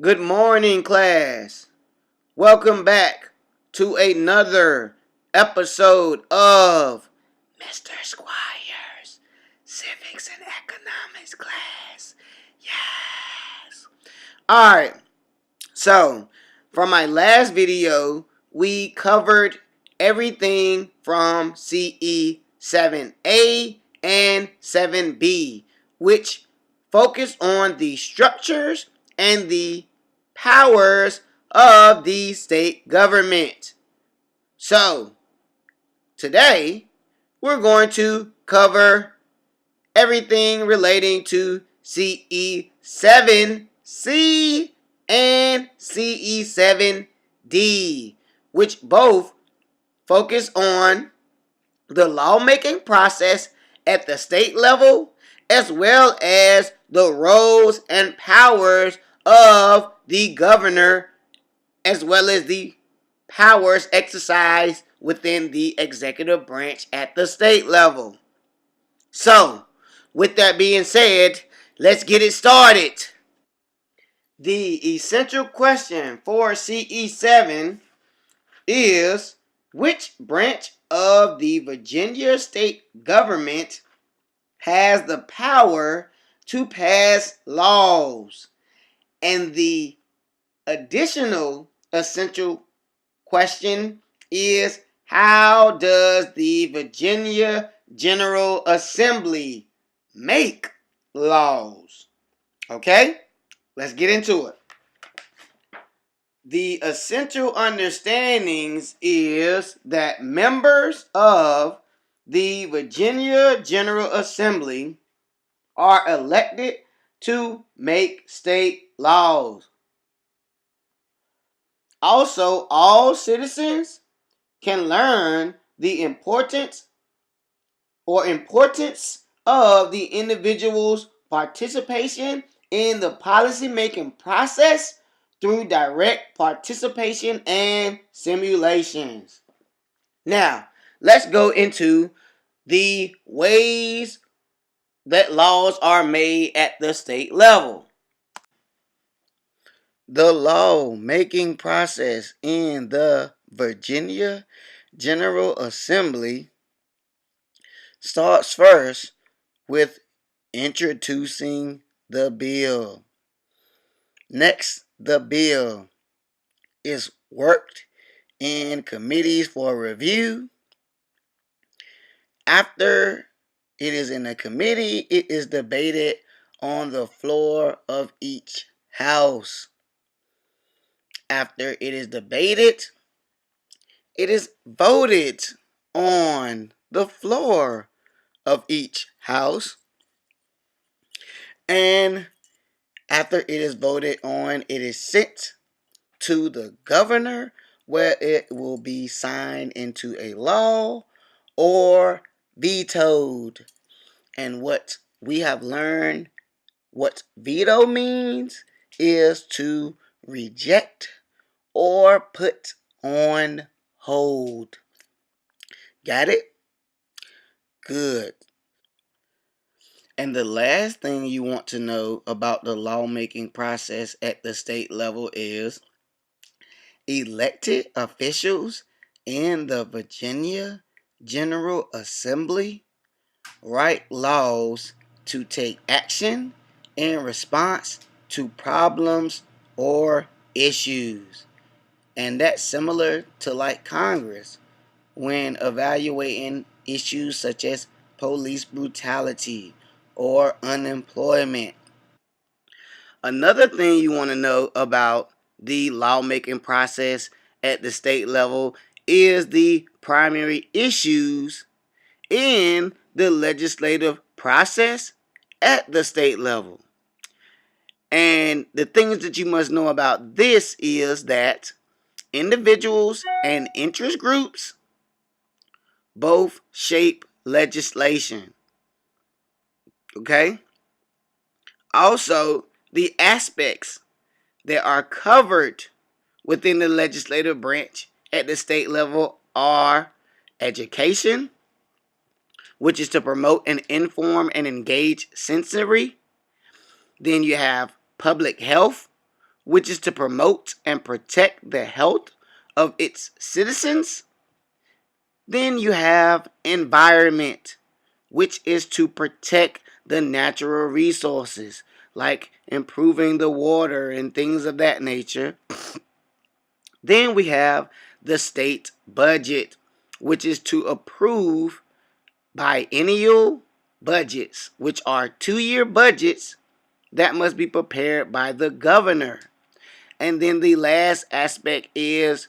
Good morning, class. Welcome back to another episode of Mr. Squire's Civics and Economics class. Yes. Alright, so from my last video, we covered everything from CE 7A and 7B, which focused on the structures and the powers of the state government. So, today, we're going to cover everything relating to CE 7C and CE 7D, which both focus on the lawmaking process at the state level, as well as the roles and powers of the governor, as well as the powers exercised within the executive branch at the state level. So, with that being said, let's get it started. The essential question for CE7 is, which branch of the Virginia state government has the power to pass laws? And the additional essential question is, how does the Virginia General Assembly make laws? Okay, let's get into it. The essential understandings is that members of the Virginia General Assembly are elected to make state laws. Also, all citizens can learn the importance of the individual's participation in the policy-making process through direct participation and simulations. Now, let's go into the ways that laws are made at the state level. The law-making process in the Virginia General Assembly starts first with introducing the bill. Next, the bill is worked in committees for review. After it is in a committee, it is debated on the floor of each house. After it is debated, it is voted on the floor of each house. And after it is voted on, it is sent to the governor, where it will be signed into a law or vetoed. And what we have learned, what veto means, is to reject or put on hold. Got it? Good. And the last thing you want to know about the lawmaking process at the state level is elected officials in the Virginia General Assembly write laws to take action in response to problems or issues. And that's similar to like Congress when evaluating issues such as police brutality or unemployment. Another thing you want to know about the lawmaking process at the state level is the primary issues in the legislative process at the state level. And the things that you must know about this is that individuals and interest groups both shape legislation. Okay? Also, the aspects that are covered within the legislative branch at the state level are education, which is to promote and inform and engage citizenry. Then you have public health, which is to promote and protect the health of its citizens. Then you have environment, which is to protect the natural resources, like improving the water and things of that nature. Then we have the state budget, which is to approve biennial budgets, which are 2-year budgets that must be prepared by the governor. And then the last aspect is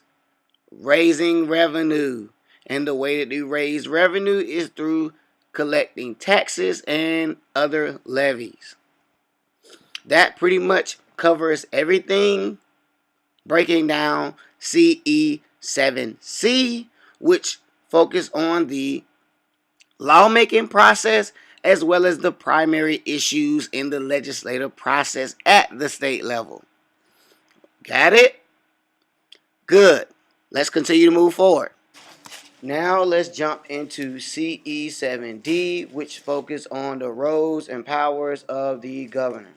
raising revenue. And the way that you raise revenue is through collecting taxes and other levies. That pretty much covers everything, breaking down CE7C, which focus on the lawmaking process as well as the primary issues in the legislative process at the state level. Got it? Good. Let's continue to move forward. Now let's jump into CE7D, which focus on the roles and powers of the governor.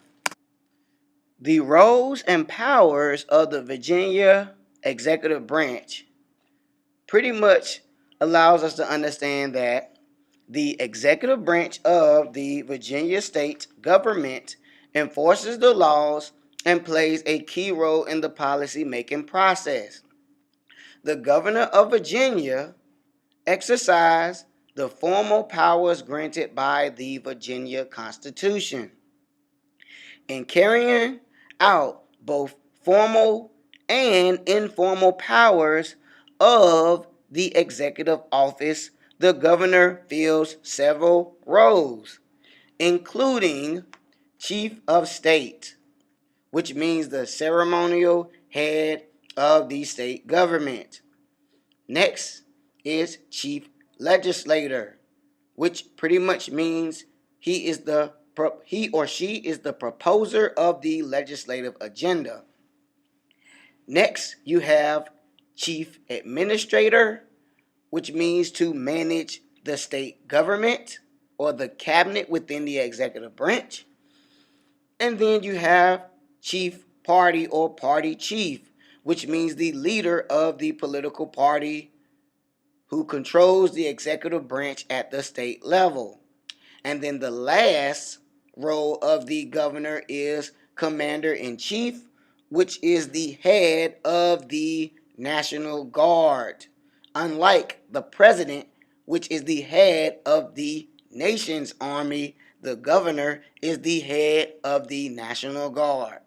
The roles and powers of the Virginia executive branch pretty much allows us to understand that the executive branch of the Virginia state government enforces the laws and plays a key role in the policy making process. The governor of Virginia exercise the formal powers granted by the Virginia Constitution in carrying out both formal and informal powers of the executive office. The governor fills several roles, including chief of state, which means the ceremonial head of the state government. Next is chief legislator, which pretty much means he or she is the proposer of the legislative agenda. Next, you have chief administrator, which means to manage the state government or the cabinet within the executive branch. And then you have chief party or party chief, which means the leader of the political party who controls the executive branch at the state level. And then the last role of the governor is commander-in-chief, which is the head of the National Guard. Unlike the president, which is the head of the nation's army, the governor is the head of the National Guard.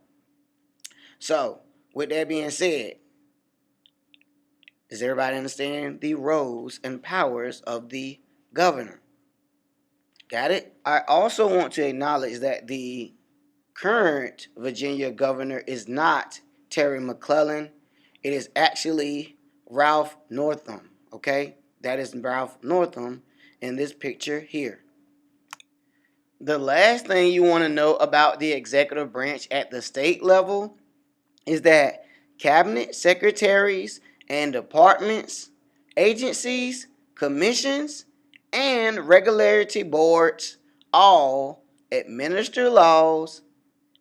So, with that being said, does everybody understand the roles and powers of the governor? Got it? I also want to acknowledge that the current Virginia governor is not Terry McClellan. It is actually Ralph Northam. Okay? That is Ralph Northam in this picture here. The last thing you want to know about the executive branch at the state level is that cabinet secretaries and departments, agencies, commissions, and regulatory boards all administer laws,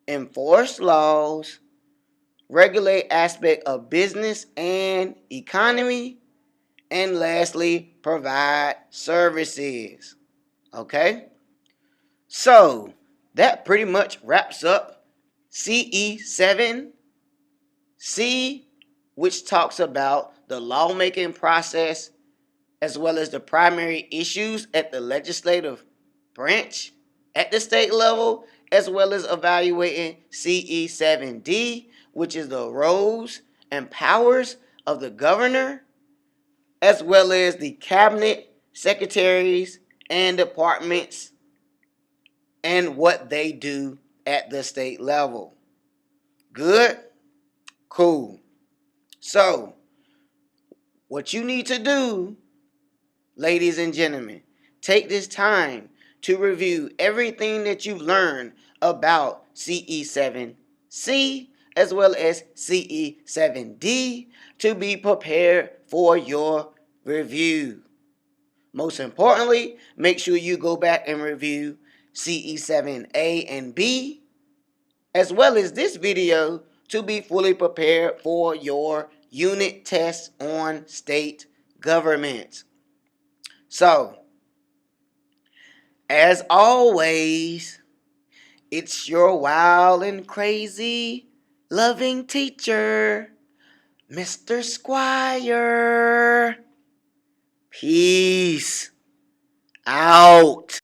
enforce laws, regulate aspects of business and economy, and lastly, provide services. Okay? So, that pretty much wraps up CE7C, which talks about the lawmaking process as well as the primary issues at the legislative branch at the state level, as well as evaluating CE7D, which is the roles and powers of the governor, as well as the cabinet, secretaries, and departments, and what they do at the state level. Good? Cool. So, what you need to do, ladies and gentlemen, take this time to review everything that you've learned about CE7C as well as CE7D to be prepared for your review. Most importantly, make sure you go back and review CE7A and B, as well as this video to be fully prepared for your unit test on state government. So, as always, it's your wild and crazy loving teacher, Mr. Squire. Peace out.